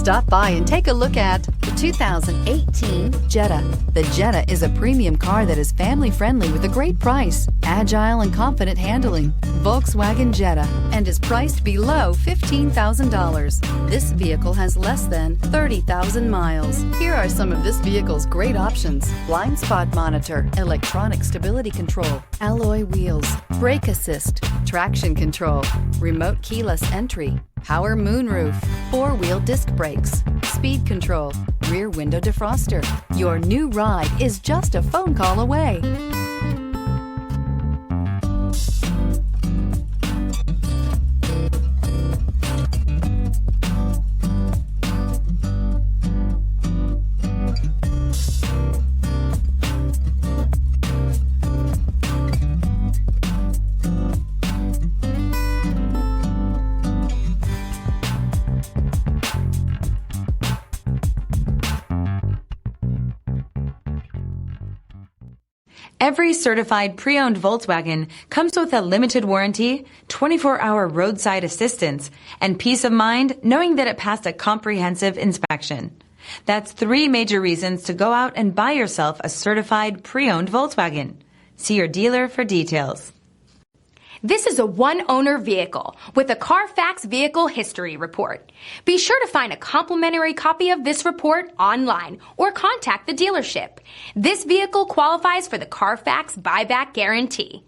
Stop by and take a look at the 2018 Jetta. The Jetta is a premium car that is family-friendly with a great price, agile and confident handling. Volkswagen Jetta, and is priced below $15,000. This vehicle has less than 30,000 miles. Here are some of this vehicle's great options: blind spot monitor, electronic stability control, alloy wheels, brake assist, traction control, remote keyless entry, power moonroof, four-wheel disc brakes, speed control, rear window defroster. Your new ride is just a phone call away. Every certified pre-owned Volkswagen comes with a limited warranty, 24-hour roadside assistance, and peace of mind knowing that it passed a comprehensive inspection. That's 3 major reasons to go out and buy yourself a certified pre-owned Volkswagen. See your dealer for details. This is a one-owner vehicle with a CARFAX Vehicle History Report. Be sure to find a complimentary copy of this report online or contact the dealership. This vehicle qualifies for the CARFAX Buyback Guarantee.